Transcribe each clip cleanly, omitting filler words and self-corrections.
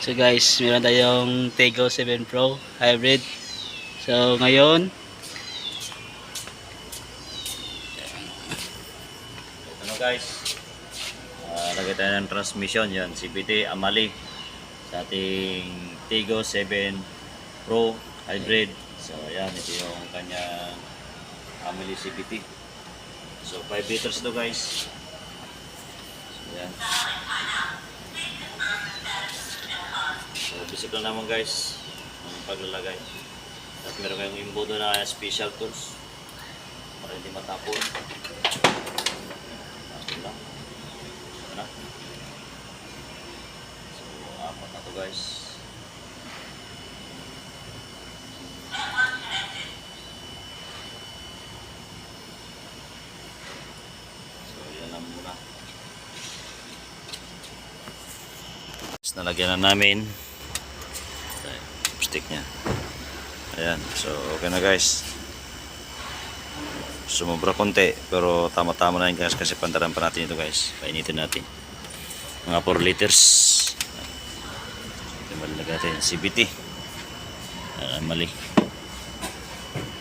So guys, meron tayong Tego 7 Pro Hybrid. So ngayon, Ano guys, lagay tayo ng transmission yan, CVT Amali sa ating Tigo 7 Pro Hybrid. So ayan, ito yung kanyang Amali CVT. So 5 liters to guys. So ayan. So basic lang naman guys ang paglalagay. At meron kayong imbudo na special tools para hindi matapon. Tapon lang. Ano? So apat na to guys. So yan lang muna. Tapos nalagyan na namin stick nya. Ayan, so okay na guys. Sumobra konti pero tama-tama na yun guys kasi pantaran pa natin ito guys. Painitin natin. Mga 4 liters. Malagay natin CVT. Mali.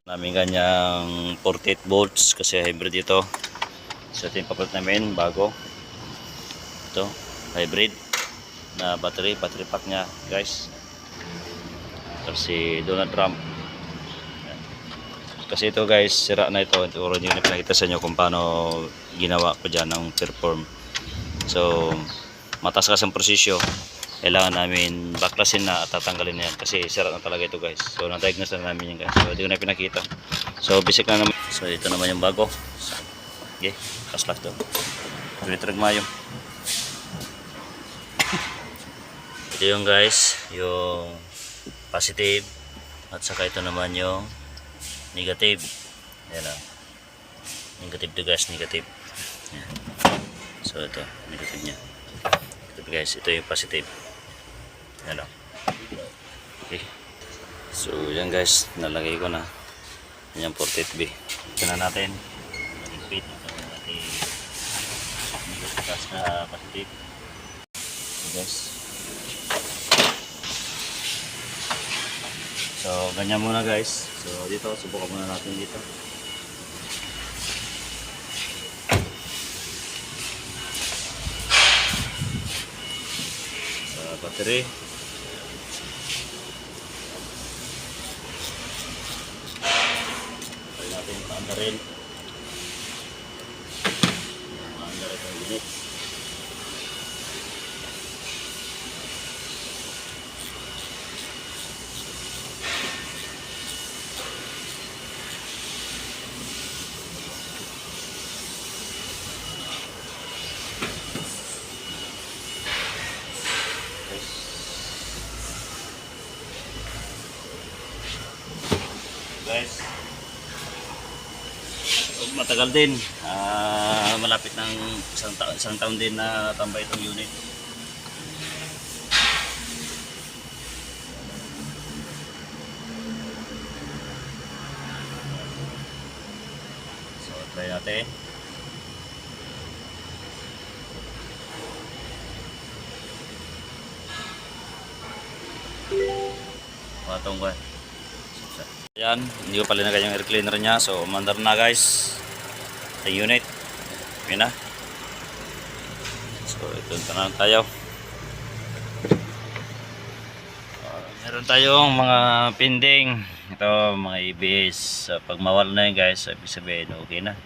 Namin kanyang 48 volts kasi hybrid ito. So ito yung papalit namin bago. Ito, hybrid na battery pack nya guys. Si Donald Trump. Kasi ito guys, sira na ito. Ito rin yung pinakita sa inyo kung paano ginawa ko dyan ng perform. So mataas kasi ang prosesyo, kailangan namin baklasin na at tatanggalin na yan kasi sira na talaga ito guys. So na-diagnose na namin yan guys. So hindi ko na pinakita. So basic na naman. So ito naman yung bago. So, okay, kas left to. Tulitrag mayo. Ito yung guys, yung positive at saka ito naman yung negative. Ayan o, negative to guys, negative. Ayan. So ito negative nya, ito guys, ito yung positive. Ayan o. Okay, so yan guys, nalagay ko na yan yung 48B. Ito na natin repeat ito natin negative na positive. Okay guys, so ganyan muna guys. So dito subukan muna natin dito. Sa battery. Try natin paandarin. Paandarin ang unit. Guys, matagal din, malapit ng isang taon din na tambay itong unit. So try natin. Patong ba? Yan, hindi ko pala na kanyang air cleaner nya. So umandar na guys sa unit. Yun na. So ito na tayo. Meron tayong mga pending. Ito mga ABS. So, pag mawala na yun guys, ibig sabihin okay na.